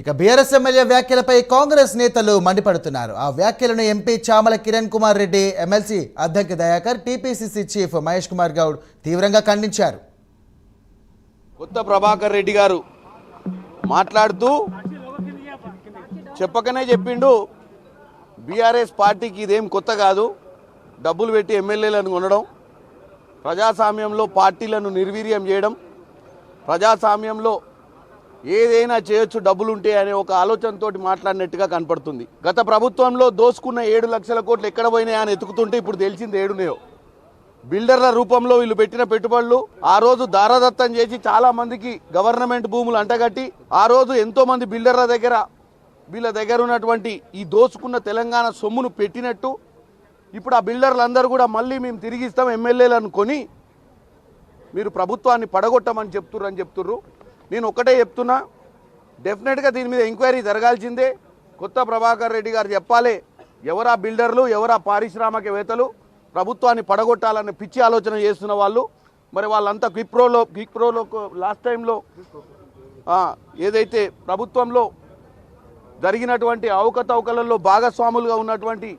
ఇక BRS MLA వ్యాఖ్యలపై కాంగ్రెస్ నేతలు మండిపడుతున్నారు. ఆ వ్యాఖ్యలను MP Chamala Kiran Kumar Reddy, MLC Addanki Dayakar, TPCC chief Mahesh Kumar Goud తీవ్రంగా ఖండించారు. కొత్త ప్రభాకర్ రెడ్డి గారు మాట్లాడుతూ చెప్పకనే చెప్పిండు, బీఆర్ఎస్ పార్టీకి ఇదేం కొత్త కాదు, డబ్బులు పెట్టి ఎమ్మెల్యేలను కొనడం, ప్రజాస్వామ్యంలో పార్టీలను నిర్వీర్యం చేయడం, ప్రజాస్వామ్యంలో ఏదైనా చేయొచ్చు డబ్బులుంటే అనే ఒక ఆలోచనతో మాట్లాడినట్టుగా కనపడుతుంది. గత ప్రభుత్వంలో దోసుకున్న 7 లక్షల కోట్లు ఎక్కడ పోయినాయా అని ఎతుకుతుంటే ఇప్పుడు తెలిసింది ఏడున్నాయో. బిల్డర్ల రూపంలో వీళ్ళు పెట్టిన పెట్టుబడులు ఆ రోజు దారదత్తం చేసి చాలా మందికి గవర్నమెంట్ భూములు అంటగట్టి ఆ రోజు ఎంతో మంది బిల్డర్ల దగ్గర వీళ్ళ దగ్గర ఉన్నటువంటి ఈ దోసుకున్న తెలంగాణ సొమ్మును పెట్టినట్టు ఇప్పుడు ఆ బిల్డర్లందరూ కూడా మళ్ళీ మేము తిరిగి ఇస్తాం ఎమ్మెల్యేలను కొని మీరు ప్రభుత్వాన్ని పడగొట్టమని చెప్తుర్రు. నేను ఒకటే చెప్తున్నా, డెఫినెట్గా దీని మీద ఎంక్వైరీ జరగాల్సిందే. కొత్త ప్రభాకర్ రెడ్డి గారు చెప్పాలి, ఎవరా బిల్డర్లు, ఎవరా పారిశ్రామికవేత్తలు ప్రభుత్వాన్ని పడగొట్టాలనే పిచ్చి ఆలోచన చేస్తున్న వాళ్ళు. మరి వాళ్ళంతా క్విప్రోలో లాస్ట్ టైంలో ఏదైతే ప్రభుత్వంలో జరిగినటువంటి అవకతవకలలో భాగస్వాములుగా ఉన్నటువంటి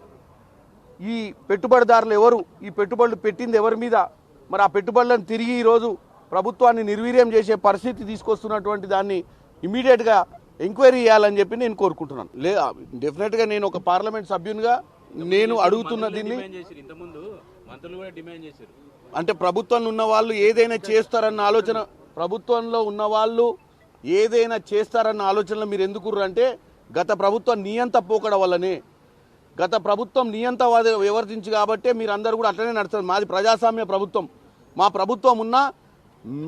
ఈ పెట్టుబడిదారులు ఎవరు, ఈ పెట్టుబడులు పెట్టింది ఎవరి మీద, మరి ఆ పెట్టుబడులను తిరిగి ఈరోజు ప్రభుత్వాన్ని నిర్వీర్యం చేసే పరిస్థితి తీసుకొస్తున్నటువంటి దాన్ని ఇమీడియట్గా ఎంక్వైరీ చేయాలని చెప్పి నేను కోరుకుంటున్నాను. డెఫినెట్గా నేను ఒక పార్లమెంట్ సభ్యునిగా నేను అడుగుతున్న దీన్ని, అంటే ప్రభుత్వంలో ఉన్న వాళ్ళు ఏదైనా చేస్తారన్న ఆలోచన, ప్రభుత్వంలో ఉన్న వాళ్ళు ఏదైనా చేస్తారన్న ఆలోచనలో మీరు ఎందుకు అంటే గత ప్రభుత్వం నియంత పోకడ వల్లనే, గత ప్రభుత్వం నియంతవాద వివర్తించి కాబట్టే మీరు అందరూ కూడా అట్లనే నడుస్తారు. మాది ప్రజాస్వామ్య ప్రభుత్వం. మా ప్రభుత్వం ఉన్నా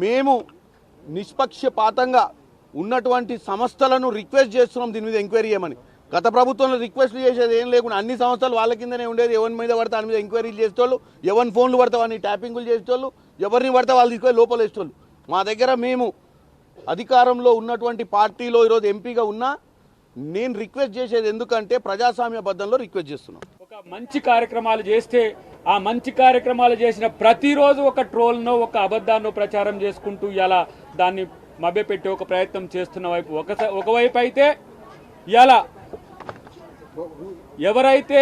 మేము నిష్పక్షపాతంగా ఉన్నటువంటి సంస్థలను రిక్వెస్ట్ చేస్తున్నాం దీని మీద ఎంక్వైరీ చేయమని. గత ప్రభుత్వంలో రిక్వెస్ట్లు చేసేది ఏం లేకుండా అన్ని సంస్థలు వాళ్ళ కిందనే ఉండేది. ఎవరి మీద పడితే దాని మీద ఎంక్వైరీలు చేసేటోళ్ళు, ఎవరి ఫోన్లు పడితే వాళ్ళని ట్యాపింగులు చేసేటోళ్ళు, ఎవరిని పడితే వాళ్ళు తీసుకొని లోపల వేసేటోళ్ళు. మా దగ్గర మేము అధికారంలో ఉన్నటువంటి పార్టీలో ఈరోజు ఎంపీగా ఉన్నా నేను రిక్వెస్ట్ చేసేది ఎందుకంటే ప్రజాస్వామ్యబద్ధంలో రిక్వెస్ట్ చేస్తున్నాం. ఒక మంచి కార్యక్రమాలు చేస్తే ఆ మంచి కార్యక్రమాలు చేసిన ప్రతిరోజు ఒక ట్రోల్నో ఒక అబద్ధాన్నో ప్రచారం చేసుకుంటూ ఇలా దాన్ని మభ్యపెట్టే ఒక ప్రయత్నం చేస్తున్న వైపు ఒకవైపు అయితే ఇలా ఎవరైతే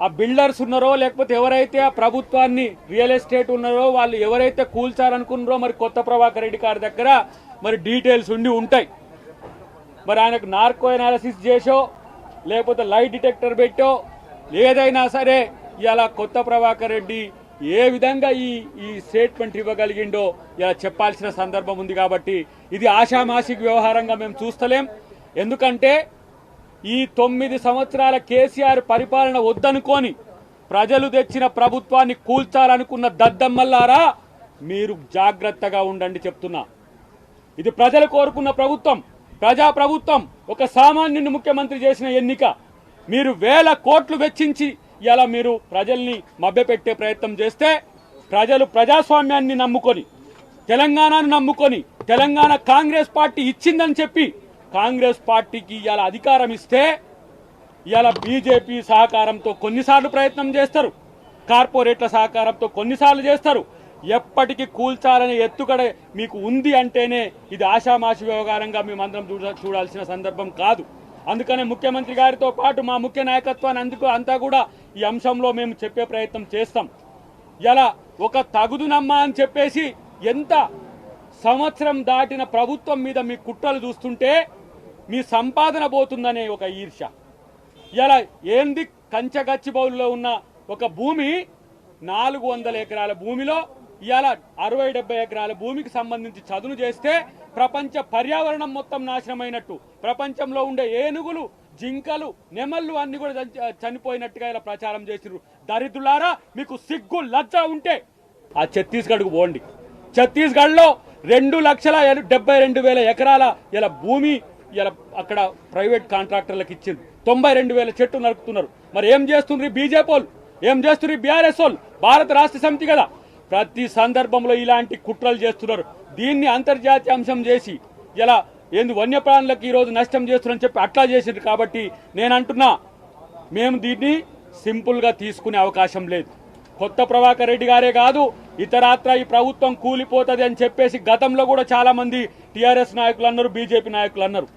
ఆ బిల్డర్స్ ఉన్నారో లేకపోతే ఎవరైతే ఆ ప్రభుత్వాన్ని రియల్ ఎస్టేట్ ఉన్నారో వాళ్ళు ఎవరైతే కూల్చారనుకున్నారో మరి కొత్త ప్రభాకర్ రెడ్డి గారి దగ్గర మరి డీటెయిల్స్ ఉంటాయి. మరి ఆయనకు నార్కో అనాలిసిస్ చేసో లేకపోతే లైట్ డిటెక్టర్ పెట్టో ఏదైనా సరే ఇలా కొత్త ప్రభాకర్ రెడ్డి ఏ విధంగా ఈ స్టేట్మెంట్ ఇవ్వగలిగిండో ఇలా చెప్పాల్సిన సందర్భం ఉంది. కాబట్టి ఇది ఆషామాషిక వ్యవహారంగా మేము చూస్తలేం. ఎందుకంటే ఈ 9 సంవత్సరాల కేసీఆర్ పరిపాలన వద్దనుకొని ప్రజలు తెచ్చిన ప్రభుత్వాన్ని కూల్చాలనుకున్న దద్దమ్మల్లారా మీరు జాగ్రత్తగా ఉండండి చెప్తున్నా. ఇది ప్రజలు కోరుకున్న ప్రభుత్వం, ప్రజా ప్రభుత్వం, ఒక సామాన్యుని ముఖ్యమంత్రి చేసిన ఎన్నిక. మీరు 1000 కోట్లు వెచ్చించి ఇలా మీరు ప్రజల్ని మభ్యపెట్టే ప్రయత్నం చేస్తే ప్రజలు ప్రజాస్వామ్యాన్ని నమ్ముకొని, తెలంగాణను నమ్ముకొని, తెలంగాణ కాంగ్రెస్ పార్టీ ఇచ్చిందని చెప్పి కాంగ్రెస్ పార్టీకి ఇలా అధికారం ఇస్తే ఇలా బీజేపీ సహకారంతో కొన్నిసార్లు ప్రయత్నం చేస్తారు, కార్పొరేట్ల సహకారంతో కొన్నిసార్లు చేస్తారు. ఎప్పటికీ కూల్చాలనే ఎత్తుగడ మీకు ఉంది అంటేనే ఇది ఆషామాషి వ్యవహారంగా మేమందరం చూడాల్సిన సందర్భం కాదు. అందుకనే ముఖ్యమంత్రి గారితో పాటు మా ముఖ్య నాయకత్వాన్ని అంతా కూడా ఈ అంశంలో మేము చెప్పే ప్రయత్నం చేస్తాం. ఇలా ఒక తగుదునమ్మా అని చెప్పేసి ఎంత సంవత్సరం దాటిన ప్రభుత్వం మీద మీ కుట్రలు చూస్తుంటే మీ సంపాదన పోతుందనే ఒక ఈర్ష. ఇలా ఏంది కంచగచ్చిబౌలిలో ఉన్న ఒక భూమి 400 ఎకరాల భూమిలో ఇవాళ 60-70 ఎకరాల భూమికి సంబంధించి చదును చేస్తే ప్రపంచ పర్యావరణం మొత్తం నాశనమైనట్టు, ప్రపంచంలో ఉండే ఏనుగులు, జింకలు, నెమళ్ళు అన్ని కూడా చనిపోయినట్టుగా ఇలా ప్రచారం చేసిర్రు. దరిద్రులారా, మీకు సిగ్గు లజ్జ ఉంటే ఆ ఛత్తీస్గఢ్కు పోండి. ఛత్తీస్గఢ్లో 2,72,000 ఎకరాల ఇలా భూమి ఇలా అక్కడ ప్రైవేట్ కాంట్రాక్టర్లకు ఇచ్చింది. 92,000 చెట్లు నరుకుతున్నారు. మరి ఏం చేస్తున్నారు బీజేపీ వాళ్ళు, ఏం చేస్తున్నారు బీఆర్ఎస్ వాళ్ళు? భారత రాష్ట్ర సమితి కదా, ప్రతి సందర్భంలో ఇలాంటి కుట్రలు చేస్తున్నారు. దీన్ని అంతర్జాతీయ అంశం చేసి ఇలా ఏంది వన్యప్రాణులకు ఈరోజు నష్టం చేస్తున్నారని చెప్పి అట్లా చేసిండ్రు. కాబట్టి నేను అంటున్నా, మేము దీన్ని సింపుల్గా తీసుకునే అవకాశం లేదు. కొత్త ప్రభాకర్ రెడ్డి గారే కాదు, ఇతరాత్ర ఈ ప్రభుత్వం కూలిపోతుంది అని చెప్పేసి గతంలో కూడా చాలా మంది టీఆర్ఎస్ నాయకులు అన్నారు, బీజేపీ నాయకులు అన్నారు.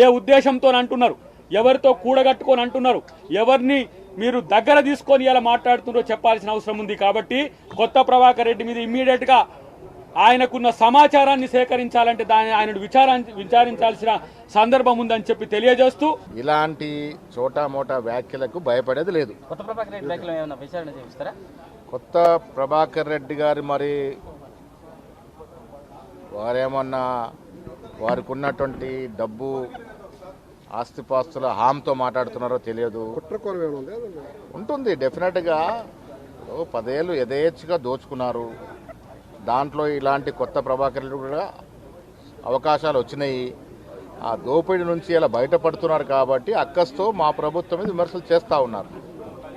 ఏ ఉద్దేశంతో అంటున్నారు, ఎవరితో కూడగట్టుకొని అంటున్నారు, ఎవరిని మీరు దగ్గర తీసుకొని ఇలా మాట్లాడుతున్నారో చెప్పాల్సిన అవసరం ఉంది. కాబట్టి కొత్త ప్రభాకర్ రెడ్డి మీద ఇమ్మీడియట్ గా ఆయనకున్న సమాచారాన్ని సేకరించాలంటే దాన్ని ఆయన విచారించాల్సిన సందర్భం ఉందని చెప్పి తెలియజేస్తూ, ఇలాంటి చోటా మోటా వ్యాఖ్యలకు భయపడేది లేదు. కొత్త ప్రభాకర్ రెడ్డి వ్యాఖ్యలు ఏమైనా విచారణ చేస్తారా? కొత్త ప్రభాకర్ రెడ్డి గారు మరి వారేమన్నా వారికి ఉన్నటువంటి డబ్బు ఆస్తిపాస్తుల హామీతో మాట్లాడుతున్నారో తెలియదు. ఉంటుంది డెఫినెట్గా. 10 ఏళ్ళు యథేచ్ఛగా దోచుకున్నారు. దాంట్లో ఇలాంటి కొత్త ప్రభాకర్ రెడ్డి కూడా అవకాశాలు వచ్చినాయి. ఆ దోపిడీ నుంచి ఇలా బయటపడుతున్నారు కాబట్టి అక్కస్తో మా ప్రభుత్వం మీద విమర్శలు చేస్తూ ఉన్నారు.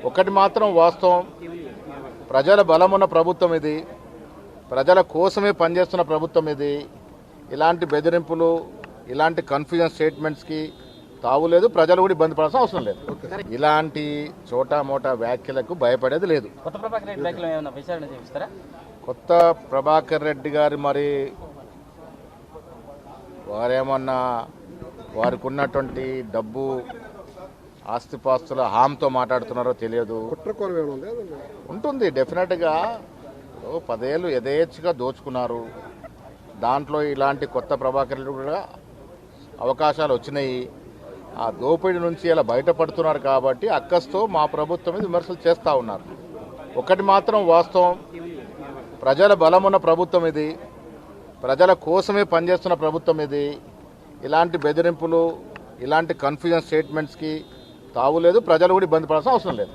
ఒకటి మాత్రం వాస్తవం, ప్రజల బలమున్న ప్రభుత్వం ఇది, ప్రజల కోసమే పనిచేస్తున్న ప్రభుత్వం ఇది. ఇలాంటి బెదిరింపులు, ఇలాంటి కన్ఫ్యూజన్ స్టేట్మెంట్స్కి తావులేదు. ప్రజలు కూడా ఇబ్బంది పడాల్సిన అవసరం లేదు. ఇలాంటి చోటా మోటా వ్యాఖ్యలకు భయపడేది లేదు. కొత్త ప్రభాకర్ రెడ్డి వ్యాఖ్యలు ఏమైనా విచారణ చేస్తారా? కొత్త ప్రభాకర్ రెడ్డి గారు మరి వారేమన్నా వారికి ఉన్నటువంటి డబ్బు ఆస్తిపాస్తుల హామీతో మాట్లాడుతున్నారో తెలియదు. ఉంటుంది డెఫినెట్గా. 10 ఏళ్ళు యథేచ్ఛగా దోచుకున్నారు. దాంట్లో ఇలాంటి కొత్త ప్రభాకర్ రెడ్డి కూడా అవకాశాలు వచ్చినాయి. ఆ దోపిడీ నుంచి ఇలా బయటపడుతున్నారు కాబట్టి అక్కస్తో మా ప్రభుత్వం మీద విమర్శలు చేస్తూ ఉన్నారు. ఒకటి మాత్రం వాస్తవం, ప్రజల బలమున్న ప్రభుత్వం ఇది, ప్రజల కోసమే పనిచేస్తున్న ప్రభుత్వం ఇది. ఇలాంటి బెదిరింపులు, ఇలాంటి కన్ఫ్యూజన్ స్టేట్మెంట్స్కి తావులేదు. ప్రజలు కూడా ఇబ్బంది పడాల్సిన అవసరం లేదు.